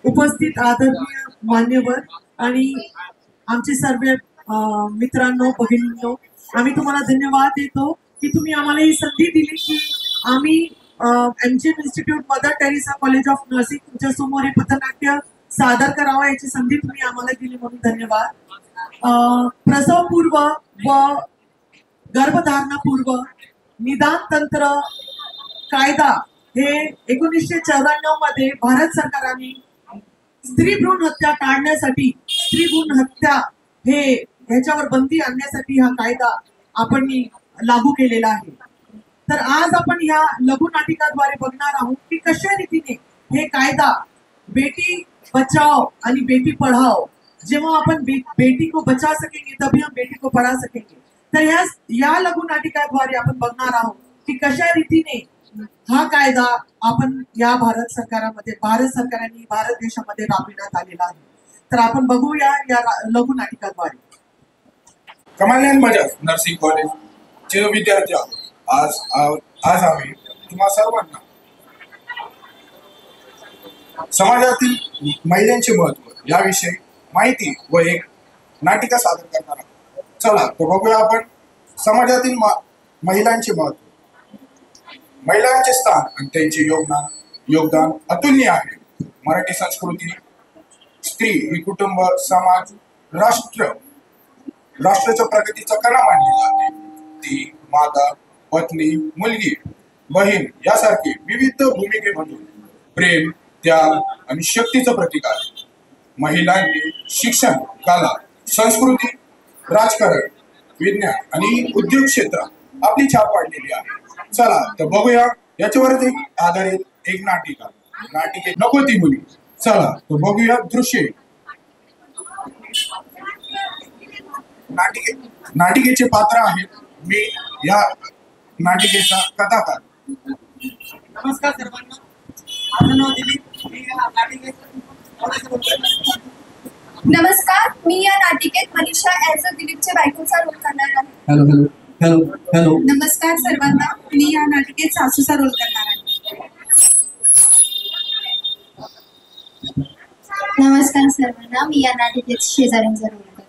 उपस्थित आदरणीय मान्यवर आणि आमचे सर्व मित्रांनो, भगिनींनो, आम्ही तुम्हाला धन्यवाद देतो की तुम्ही आम्हाला ही संधी दिली की आम्ही MGM institute mother Teresa college of nursing तुमच्या समोर हे पथनाट्य सादर करावं याची संधी तुम्ही आम्हाला दिली म्हणून धन्यवाद. प्रसवपूर्व व गर्भधारणापूर्व निदान तंत्र कायदा हे 1994 मध्ये भारत सरकारने स्त्री भ्रूण हत्या टाळण्यासाठी, स्त्री भ्रूण हत्या हे ह्याच्यावर बंदी आणण्यासाठी हा कायदा आपण लागू केलेला आहे. तर आज आपण ह्या लघुनाटिकाद्वारे बघणार आहोत की कशा रीतीने हे कायदा बेटी बचाओ आणि बेटी पढ़ाओ, जेव्हा आपण बेटी को बचा सकेंगे तभी हम बेटी को पढ़ा सकेंगे. तर या लघुनाटिकाद्वारे आपण बघणार आहोत की कशा रीतीने हा कायदा आपण या भारत सरकारने भारत देशामध्ये राबविण्यात आलेला आहे. तर आपण बघूया या लघुनाटिकाद्वारे. कमालयान बजाज नर्सिंग कॉलेज चे विद्यार्थी आहोत. आज आम्ही तुम्हा सर्वांना समाजातील महिलांचे महत्व याविषयी माहिती व एक नाटिका सादर करणार आहोत. चला तो बघूया आपण. समाजातील महिलांचे महत्व. महिलांचे स्थान आणि त्यांचे योगदान अतुलनीय आहे. मराठी संस्कृती स्त्री ही कुटुंब, समाज, राष्ट्राच्या प्रगतीचा कणा मानली जाते. ती माता, पत्नी, मुलगी, बहीण यासारखी विविध भूमिकेमधून प्रेम, त्याग आणि शक्तीचं प्रतीक आहे. महिलांनी शिक्षण, कला, संस्कृती, राजकारण, विज्ञान आणि उद्योग क्षेत्रात आपली छाप पाडलेली आहे. चला तर बघूया याच्यावरच आधारित एक नाटिके नको ती मुली. चला तर बघूया दृश्य. नाटिकेचे पात्र आहेत. मी या नाटिकेचा कथाकार. नमस्कार सर्वांना. माझं नाव दिलीप. नमस्कार, मी या नाटिकेत मनीषा ॲज अ दिलीपच्या बायकोचा रोल करणार आहे. Hello hello hello hello. नमस्कार सर्वांना, मी या नाटिकेत सासूचा रोल करणार आहे. नमस्कार सर्वांना, मी या नाटिकेत शेजाऱ्यांचा रोल करते.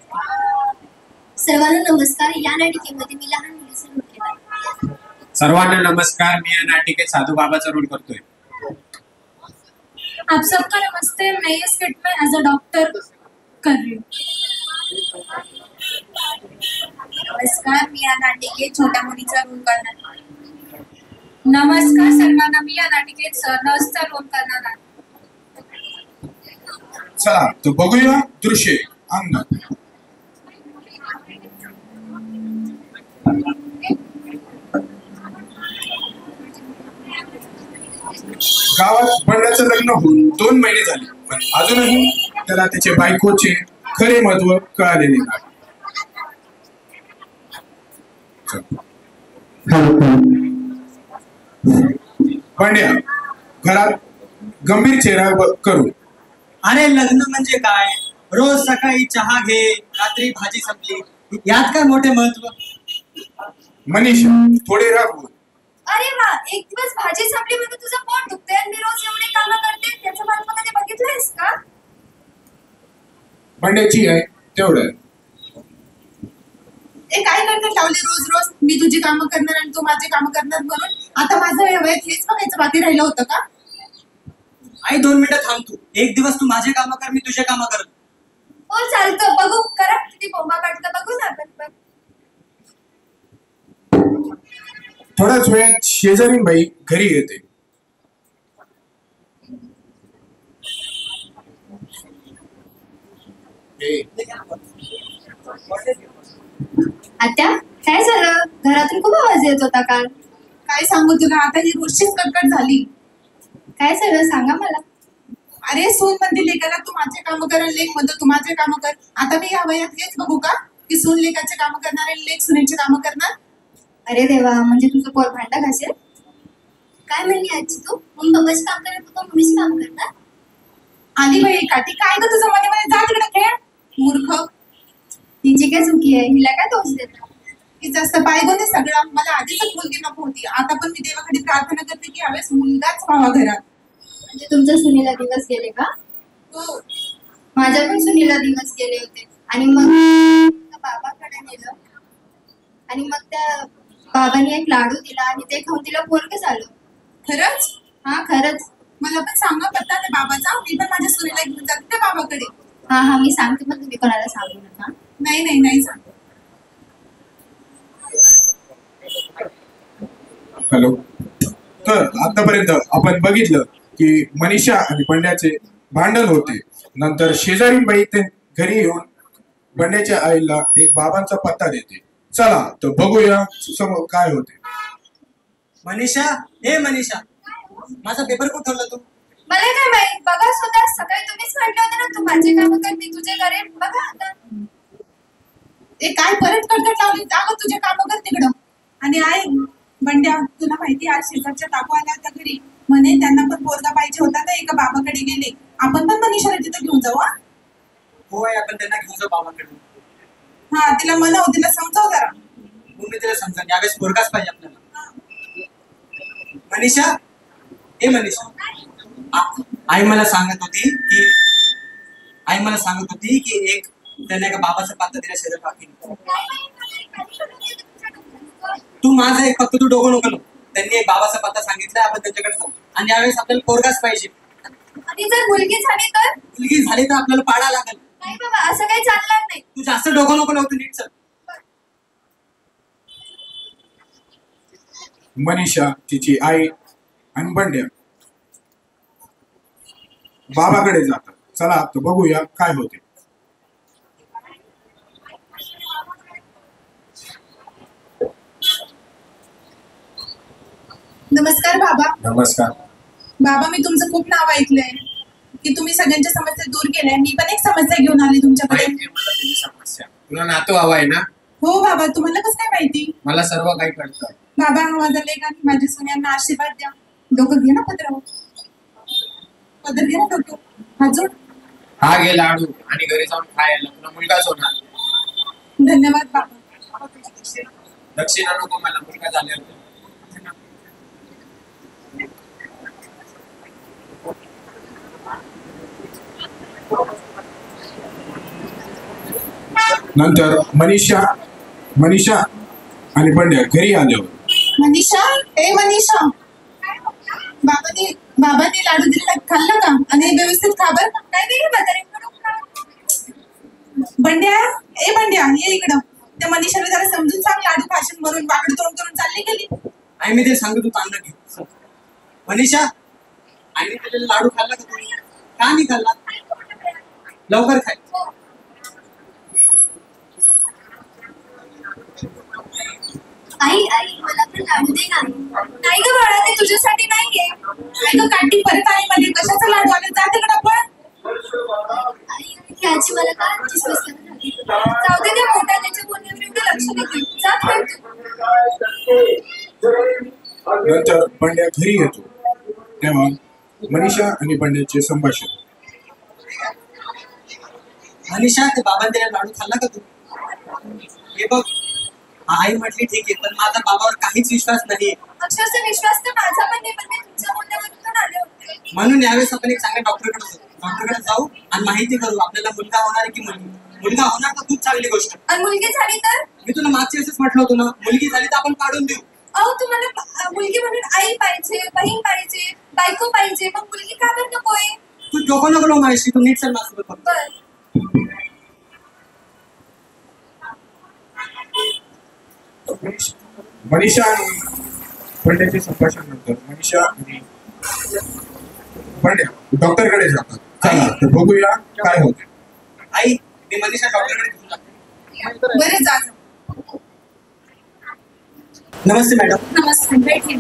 सर्वांना नमस्कार, या नाटिकेमध्ये मी लहान मुलीचा रोल केला आहे. सर्वांना नमस्कार, मी या नाटिकेत साधू बाबाचा रोल करतोय. आप सबका नमस्ते, मैं इस स्किट में एज अ डॉक्टर कर रही हूँ. नमस्कार, मी या नाटिकेत छोट्या मुलीचा रोल करणार आहे. नमस्कार सर्वांना, मी या नाटिकेत नर्सचा रोल करणार आहे. चला तर बघूया दृश्य. अंगण. गावात बंड्याचं लग्न होऊन 2 महिने झाले, पण अजूनही त्याला त्याच्या बायकोचे खरे महत्व कळालेले नाही. बंड्या घरात गंभीर चेहरा करून, अरे लग्न म्हणजे काय? रोज सकाळी चहा घे, रात्री भाजी संपली, यात काय मोठे महत्व? मनीषा थोडे रागवून, अरे वा, एक दिवस भाजी संपली म्हणजे तुझं पोट दुखतंय आणि मी रोज एवढे कामं करते, त्याचं महत्व कधी बघितलंयस का? बंड्याची आहे तेवढं. काय करणार लावले रोज रोज? मी तुझी कामं करणार आणि तू माझी कामं करणार म्हणून आता माझं वयात हेच बघायचं बाकी राहिलं होतं का? आई 2 मिनिटं थांब. तू एक दिवस तू माझे कामं कर, मी तुझे कामं कर. हो चालतं, बघू करा किती बोंबा काढतं, बघू ना आपण पण. थोड्याच वेळात शेजारीन बाई घरी येते. आत्या, काय झालं? घरातून खूप आवाज येत होता काल. काय सांगू तुला, आता ही गोष्टीच कटकट झाली. काय झालं सांगा मला. अरे सून म्हणते लेकाला तू माझे कामं कर, लेक म्हणतो तू माझे कामं कर. आता मी या वयात हेच बघू का की सून लेकाचे कामं करणार आणि लेक सुनेचे कामं करणार? अरे देवा, म्हणजे तुझं पोर भांडा घासेल. काय म्हणली आजी तू? मग बाबाचे काम करत होतो, मम्मीचे काम करणार? आली बाई काठी, काय ग तुझं मध्ये मध्ये? जा तिकडे खेळ मूर्ख. तिची काय चुकी आहे? हिला काय दोष देता? की जास्त पायगोने सगळं. मला आधीच मुलगी नको होती, आता पण मी देवाकडे प्रार्थना करते की यावेळेस मुलगाच व्हावा घरात. म्हणजे तुमच्या सुनेला दिवस गेले का? हो, माझ्या पण सुनीला दिवस गेले होते आणि मग त्या बाबाकडे नेलं आणि मग त्या बाबांनी एक लाडू दिला आणि ते खाऊन तिला पोरग झालं. खरंच? हा खरंच. मला पण सांगा पत्ता त्या बाबाचा, मी पण माझ्या सुनेला घेऊन जाते त्या बाबाकडे. हा हा मी सांगते, पण तुम्ही कोणाला सांगू नका. नाही नाही नाही सांग. हॅलो. तर आतापर्यंत आपण बघितलं की मनीषा आणि बंड्याचे भांडण होते. नंतर शेजारी बाई ते घरी येऊन बंड्याच्या आईला एक बाबांचा पत्ता देते. चला तर बघूया समोर काय होते. मनीषा, हे मनीषा, माझा पेपर कुठं ठेवला तू? मला काय माहित, बघा सुद्धा सकाळी तुम्हीच म्हटलं होतं ना, तू माझे काम कर मी तुझे करेन. बघा आता. ए काय परत कडकड लावली, जाग तुझे काम कर तिकडं. आणि आई बंड्या, तुला माहिती आज शेजारच्या काकू आल्या होत्या घरी, म्हणे त्यांना पण पोरगा पाहिजे होता तर एका बाबाकडे गेले. आपण पण मनीषाला तिथं घेऊन जाऊ. हा होय, आपण त्यांना घेऊन जाऊ बाबाकडे. हा तिला म्हणाव, तिला समजाव जरा. मग मी तिला समजा यावेळेस पोरगाच पाहिजे आपल्याला. मनीषा, हे मनीषा, आई मला सांगत होती की एक त्यांना एका बाबाचा पत्ता दिला शेजार काकी. तू माझं एक फक्त तू डोकं नको. त्यांनी एक बाबाचा पत्ता सांगितला, आपण त्यांच्याकडे जाऊ आणि यावेळेस आपल्याला पोरगाच पाहिजे. आणि जर मुलगी झाली तर? मुलगी झाली तर आपल्याला पाडा लागेल. नाही बाबा, असं काही चालणार नाही. तू जास्त डोकं नको लावतो, नीट चल. मनीषा, तिची आई आणि बंड्या बाबाकडे जातात. चला आता बघूया काय होते. नमस्कार बाबा. नमस्कार. बाबा, मी तुमचं खूप नाव ऐकलंय की तुम्ही सगळ्यांच्या समस्या दूर केल्या. मी पण एक समस्या घेऊन आली तुमच्याकडे. माहिती आहे मला तुझी समस्या. तुला नातू हवा आहे ना? हो बाबा, तुम्हाला कसं काय माहिती? मला सर्व काही कळतं. बाबा, हा माझा लेख आणि माझ्या सुन्यांना आशीर्वाद द्या. डोकं घे ना पदरावर. पदर घे ना डोकं. हा जोड. हा घे लाडू आणि घरी जाऊन खायला, तुला मुलगाच होणार. धन्यवाद बाबा. दक्षिणा नको मला, मुलगा झाल्यावर. नंतर मनीषा आणि बंड्या घरी आल्यावर मनीषा, ए मनीषा, बाबांनी लाडू दिलेला खाल्ला का? आणि व्यवस्थित खा बरं. नाही नाही म्हातारे, बंड्या, ए बंड्या, ये इकडं. त्या मनीषाला जरा समजून सांग, लाडू भाषण भरून वाकडं तोंड करून चालली गेली. आई मी ते सांगतो, तू तांदळ घे. मनीषा, आईने दिलेला लाडू खाल्ला का तुम्ही? का नाही खाल्ला? लवकर खाय. आई मला पण लाडू दे ना. नाही ग बाळा, ते तुझ्यासाठी नाहीये. आई गं, काठी परत आई मध्ये कशाचा लाडू आले? जा तिकडं पण. आई त्याची मला काय विश्वास झाली. जाऊ दे, त्या मोठ्या त्याच्या बोलण्यावर एवढं लक्ष देते. जात नंतर बंड्या घरी येतो. तेव्हा मनीषा आणि बंड्याचे संभाषण. मनीषा, ते बाबांनी दिलेला लाडू खाल्ला का तू? हे बघ, आई म्हटली ठीक आहे, पण माझा बाबावर काहीच विश्वास नाही. अक्षरशः विश्वास तर माझा पण नाही, पण मी तुमच्या बोलण्यावरून आले होते. म्हणून यावेळेस आपण एक चांगल्या डॉक्टरकडे जाऊ आणि माहिती करू आपल्याला मुलगा होणार आहे की मुलगी. मुलगा होणार तर खूप चांगली गोष्ट. आणि मुलगी झाली तर? मी तुला मागच्या वेळेस म्हटलं होतं ना, मुलगी झाली तर आपण काढून देऊ. अहो, तुम्हाला मुलगी म्हणून आई पाहिजे, बहीण पाहिजे, बायको पाहिजे, मग मुलगी का बरं नकोय? तू डोकं नको लावू माझ्याशी, तू नीट चल माझ्यासोबत फक्त. बरं. मनीषा आणि बंड्याचे संभाषण नंतर मनीषा आणि बंड्या डॉक्टरकडे जातात. चला तर बघूया काय होते. आई, मी मनीषा डॉक्टरकडे घेऊन जातो. बरं, जा. नमस्ते मैडम. नमस्ते, बैठिए.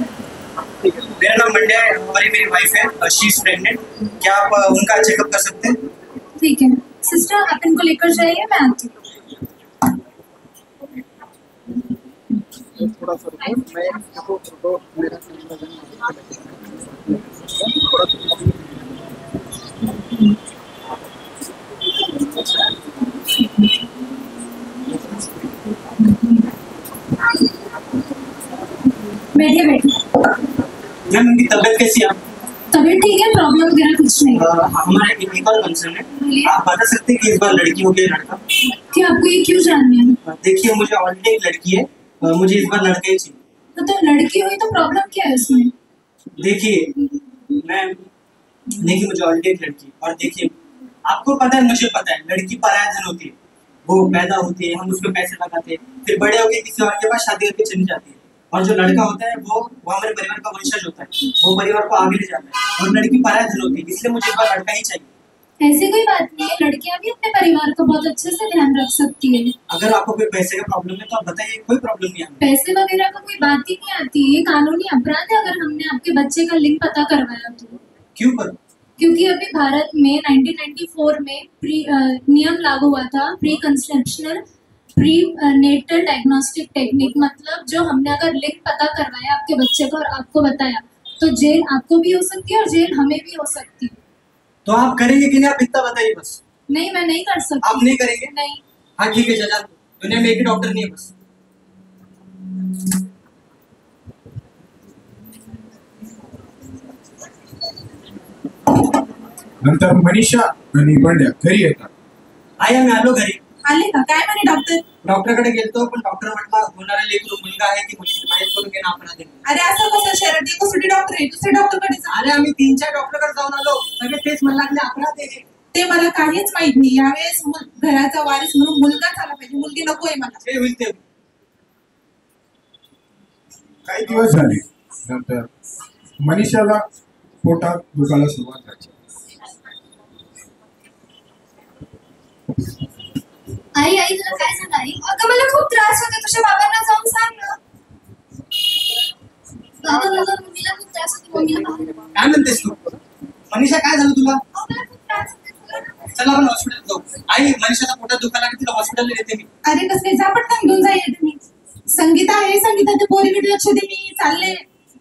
मेरा नाम मंड्या है, हमारी मेरी वाइफ है, शी इज प्रेग्नेंट. क्या आप उनका चेकअप कर सकते हैं? ठीक है सिस्टर, आप इनको लेकर जाइए, मैं आती हूँ. बैठिए बैठिए. मैम, उनकी तबीयत कैसी है? तबीयत ठीक है, प्रॉब्लम वगैरह कुछ नहीं? हमारा एक और कंसर्न है, आप बता सकते हैं कि इस बार लड़की हो गई लड़का? कि आपको ये क्यों जानना है? देखिए मुझे ऑलरेडी एक लड़की है, मुझे इस बार लड़का ही चाहिए। तो लड़की हुई तो प्रॉब्लम क्या है उसमें? देखिए मुझे ऑलरेडी एक लड़की, और देखिए आपको पता है, मुझे पता है, लड़की पराया धन होती है, वो पैदा होती है, हम उसमें पैसे लगाते हैं, फिर बड़े होके किसी और के पास शादी करके चली जाती है। और जो लड़का होता है वो हमारे परिवार का वंशज होता है, वो परिवार को आगे ले जाता है, और लड़की पराया धन होती है, इसलिए मुझे एक बार लड़का ही चाहिए। ऐसी कोई बात नहीं है, लड़कियां भी अपने परिवार को बहुत अच्छे से ध्यान रख सकती है। अगर आपको कोई पैसे का प्रॉब्लम है तो आप बताइए, कोई प्रॉब्लम नहीं है। पैसे वगैरह का कोई बात ही नहीं आती, ये कानूनी अपराध है अगर हमने आपके बच्चे का लिंग पता करवाया तो। क्यों करो? क्योंकि अभी भारत में 1994 में नियम लागू हुआ था, pre conceptional pre natal diagnostic technique, मतलब जो हमने अगर लिंग पता करवाया आपके बच्चे को और आपको बताया तो जेल आपको भी हो सकती है और जेल हमें भी हो सकती है। तो आप करेंगे कि नहीं, आप इतना बताइए बस। नहीं, मैं नहीं कर सकती। आप नहीं करेंगे? नहीं। हाँ ठीक है, चला, दुनिया में एक ही डॉक्टर नहीं है बस। नंतर मनीषा आणि बंड्या घरी येतात. आई आम्ही आलो घरी. आले का? काय म्हणे डॉक्टर? डॉक्टरकडे गेलतो, पण डॉक्टर म्हटला होणारा लेकरू मुलगा आहे की मुलगी माहीत करून घेणं अपराध आहे. अरे असं कसं शहरात एक सुटी डॉक्टर आहे, दुसऱ्या डॉक्टरकडे जा. अरे आम्ही 3-4 डॉक्टरकडे जाऊन आलो, सगळे तेच म्हणू लागले अपराध आहे. ते मला काहीच माहित नाही. यावेळेस घराचा वारीस म्हणून मुलगाच आला पाहिजे, मुलगी नकोय मला. जे होईल ते. काही दिवस झाले नंतर मनीषाला पोटात दुखायला सुरुवात झाली. आई तुला काय झालं आई? अगं मला खूप त्रास होतो, तुझ्या बाबांना जाऊन सांग ना. बाबा मम्मीला खूप त्रास होतो, मम्मीला बाहेर. काय म्हणतेस तू? मनीषा काय झालं तुला? मला खूप त्रास होतो. चला आपण हॉस्पिटल जाऊ. आई मनीषाचा पोटात दुखायला की तिला हॉस्पिटलला येते मी. अरे कसले जा पटकन घेऊन जाईल तुम्ही. संगीता आहे, संगीताच्या पोरीकडे लक्ष दे, मी चालले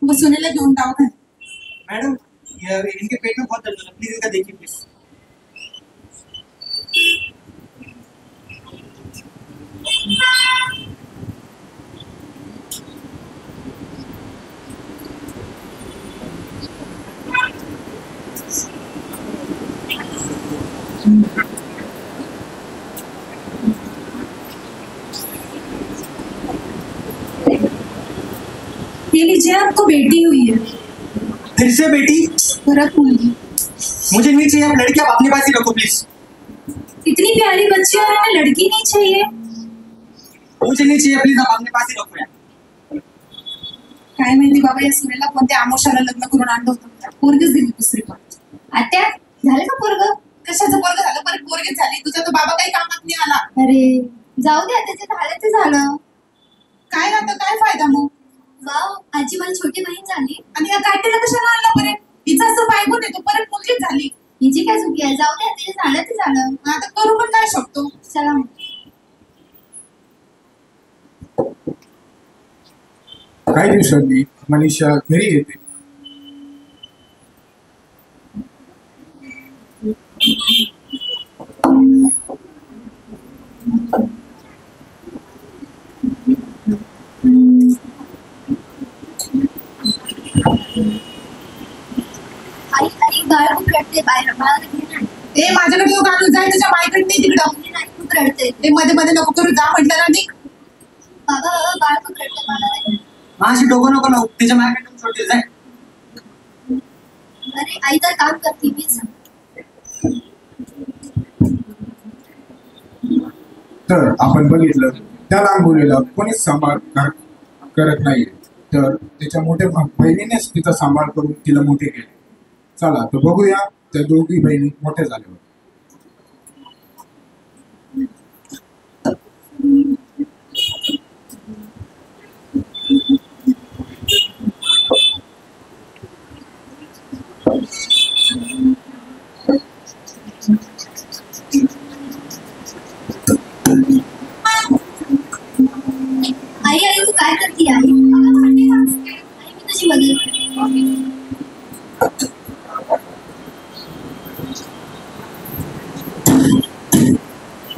सुनेला घेऊन दवाखान्यात. मैडम इनके पेट में बहुत दर्द हो रहा है, प्लीज इनका देखिए प्लीज. ये लीजिए, आपको बेटी हुई है. फिर से बेटी? परत मुलगी. मुझे नहीं चाहिए, आप लड़की आप अपने पास ही रखो प्लीज. इतनी प्यारी बच्ची और हमें लड़की नहीं चाहिए? मुझे नहीं चाहिए, प्लीज आप अपने पास ही रखो यार. काय माहिती बाबा, या सुनेला कोणत्या आमोशाला लग्न करून आणलं होतं, पोरगीच दिली दुसरी पण. आत्या झालं का पोरग? कशाचं पोरग झालं? परत पोरगीच झाली. तुझा तो बाबा काही कामात नाही आला. अरे जाऊ द्या, त्याचे झालं ते झालं. काय आता काय फायदा मग? वाव, आजी मला छोटी बहीण झाली. आणि या काटेला कशाला आणला परत? हिचा असं बायको येतो, परत मुलगीच झाली. हिची काय चुकी आहे? जाऊ द्या, ते झालं ते झालं. आता करू पण काय शकतो? चला मग. काही दिवसांनी मनीषा घरी येते. आई बाळ खूप रडते, बाहेर बाळाला घेऊन आण. ए माझ्याकडे तो गाणं जाय, तुझ्या बायकडे नाही तिकडं. मम्मी नाही, खूप रडते. ते मध्ये मध्ये नको करू, जा म्हटलं ना निघ. बाबा बाळ खूप रडते, मला नाही. माझी डोकं नको लावू, तिच्या मार्केट सोडते जाय. अरे आई तर काम करते, मीच. तर आपण बघितलं त्या लहान मुलीला कोणीच सांभाळ करत नाहीये, तर त्याच्या मोठ्या बहिणीनेच तिचा सांभाळ करून तिला मोठे केले. चला तर बघूया त्या दोघी बहिणी मोठ्या झाल्यावर. आई तू काय करते आई? अगं भांडी घासते. आई मी तुझी मदत करते.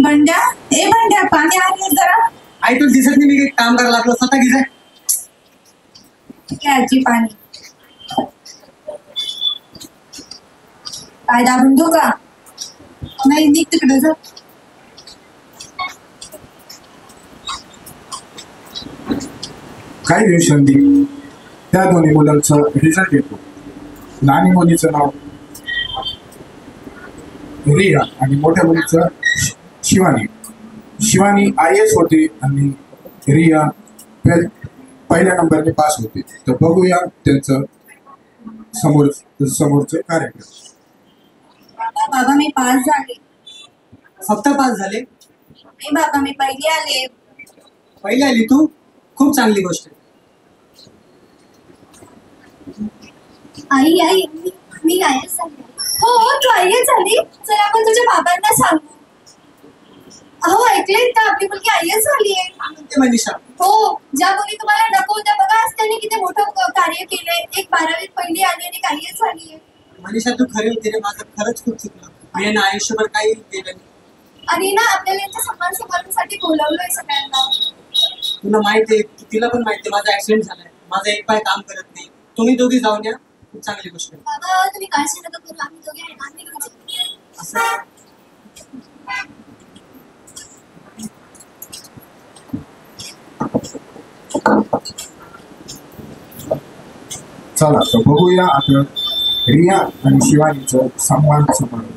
भांड्या, ए भांड्या, पाणी आणलं जरा. आई तुला दिसत नाही मी काही काम करायला लागलो, स्वतः घे जाय. ठीक आहे आजी, पाणी. पाय दाबून देऊ का? नाही, निघ तिकडे जा. काही दिवसांनी त्या दोन्ही मुलांचा रिझल्ट येतो. लहान मुलीचं नाव रिया आणि मोठ्या मुलीचं शिवानी. शिवानी IAS होते आणि रिया पहिल्या नंबरने पास होते. तर बघूया त्यांचं समोरचं कार्यक्रम. बाबा मी पास झाले. फक्त पास झाले? नाही बाबा मी पहिली आले. पहिली आली तू? खूप चांगली गोष्ट आहे. आई आई मी IAS झाले. हो तू IAS झाली? चल आपण तुझ्या बाबांना सांगू. अहो ऐकलेत का, आपली मुलगी IAS झाली आहे. काय म्हणते मनीषा? हो, ज्या मुली तुम्हाला नको होत्या बघा, आज त्यांनी किती मोठं कार्य केलंय. एक 12वीत पहिली आली आणि IAS झाली आहे. मनीषा तू खरी होती रे, माझं खरंच खूप चुकलं. मी यांना आयुष्यभर काही केलं नाही. आणि ना आपल्याला यांच्या सन्मान समारंभासाठी बोलवलंय सगळ्यांना. तुला माहिती आहे, तिला पण माहिती आहे माझा ऍक्सिडेंट झालाय. माझा एक पाय काम करत नाही. तुम्ही दोघी जाऊन या, खूप चांगली गोष्ट आहे. बाबा तुम्ही काळजी नका करू, आम्ही दोघे आहे ना, आम्ही घेऊन जाऊ. असं चला तर बघूया आता रिया आणि शिवानीचं सन्मान समारंभ.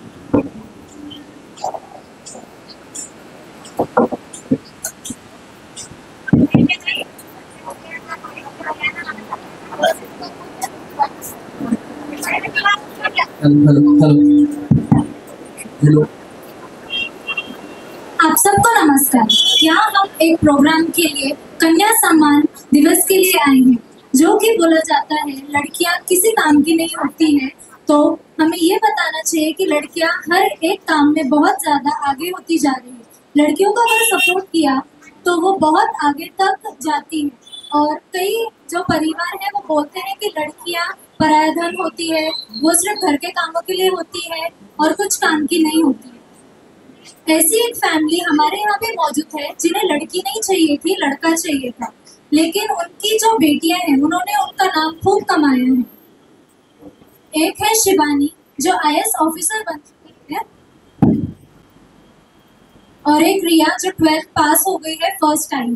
हेलो. आप सबको नमस्कार। यहाँ हम एक प्रोग्राम के लिए कन्या सम्मान दिवस के लिए आए हैं, जो कि बोला जाता है लड़कियाँ किसी काम की नहीं होती हैं। तो हमें ये बताना चाहिए कि लड़कियाँ हर एक काम में बहुत ज़्यादा आगे होती जा रही है। लड़कियों को अगर सपोर्ट किया तो वो बहुत आगे तक जाती हैं। और कई जो परिवार है वो बोलते हैं कि लड़कियाँ पराया धन होती है, वो सिर्फ घर के कामों के लिए होती है और कुछ काम की नहीं होती है। ऐसी एक फैमिली हमारे यहाँ पे मौजूद है जिन्हें लड़की नहीं चाहिए थी, लड़का चाहिए था, लेकिन उनकी जो बेटियां हैं उन्होंने उनका नाम खूब कमाया है। एक है शिवानी जो IAS ऑफिसर बन चुकी है, और एक रिया जो 12th पास हो गई है फर्स्ट टाइम।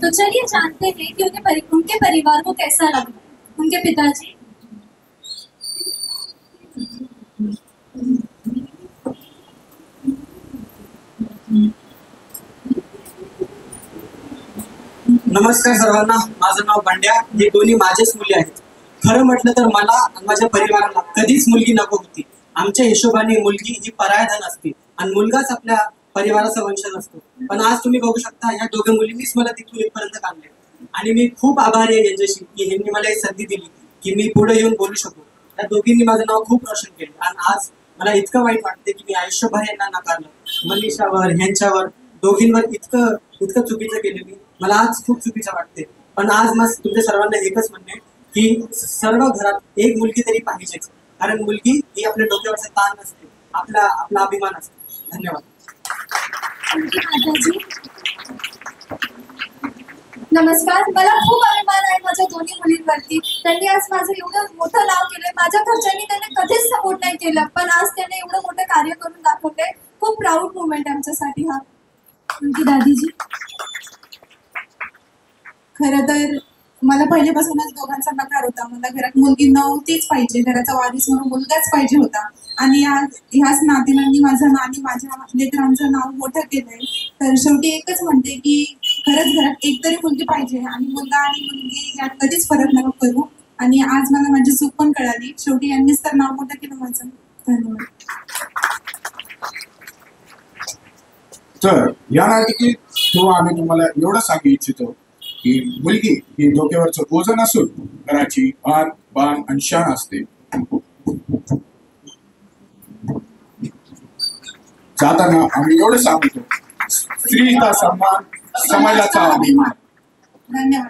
तो चलिए जानते हैं कि उनके परिवार को कैसा लगा। उनके पिताजी नमस्कार सर्वांना, माझं नाव बंड्या. हे दोन्ही माझेच मुली आहेत. खरं म्हटलं तर मला आणि माझ्या परिवाराला कधीच मुलगी नको होती. आमच्या हिशोबाने मुलगी ही परायधन असते आणि मुलगाच आपल्या परिवाराचा वंशज असतो. पण आज तुम्ही बघू शकता या दोघे मुलींनीच मला तिथून इथपर्यंत काढले आणि मी खूप आभारी आहे यांच्याशी की यांनी मला एक संधी दिली की मी पुढे येऊन बोलू शकतो. त्या दोघींनी माझं नाव खूप रोशन केलं आणि आज मला इतकं वाईट वाटते की मी आयुष्यभर यांना नाकारलं. मनीषावर, ह्यांच्यावर, दोघींवर इतकं चुकीचं केलं मी. मला आज खूप चुकीचं वाटते. पण आज मग तुमच्या सर्वांना एकच म्हणणे की सर्व घरात एक मुलगी तरी पाहिजेच, कारण मुलगी ही आपल्या डोक्यावरचा ताण नसते, आपला अभिमान असतो. धन्यवाद. नमस्कार. मला खूप अभिमान आहे माझ्या दोन्ही मुलींवरती. त्यांनी आज माझं एवढं मोठं नाव केलंय. माझ्या घरच्यांनी त्यांना कधीच सपोर्ट नाही केलं, पण आज त्यांनी एवढं मोठं कार्य करून दाखवलंय. खूप प्राऊड मुवमेंट आमच्यासाठी हा. उनकी दादीजी. खरं तर मला पहिल्यापासूनच दोघांचा नकार होता. मला घरात मुलगी नव्हतीच पाहिजे, घराचा वारीस म्हणून मुलगाच पाहिजे होता. आणि आज ह्याच नातीनांनी माझं आणि माझ्या लेकरांचं नाव मोठं केलंय. तर शेवटी एकच म्हणते की खरंच घरात एक तरी मुलगी पाहिजे आणि मुलगा आणि मुलगी यात कधीच फरक नको करू. आणि आज मला माझी चूक पण कळाली. शेवटी यांनीच तर नाव मोठं केलं माझं. धन्यवाद. तर या नाटिकेत तो आम्ही तुम्हाला एवढं सांगू इच्छितो की मुलगी ही डोक्यावरचं ओझं नसून घराची आन बाण आणि शान असते. जाताना आम्ही एवढं सांगतो, स्त्रीचा सन्मान समाजाचा अभिमान. धन्यवाद.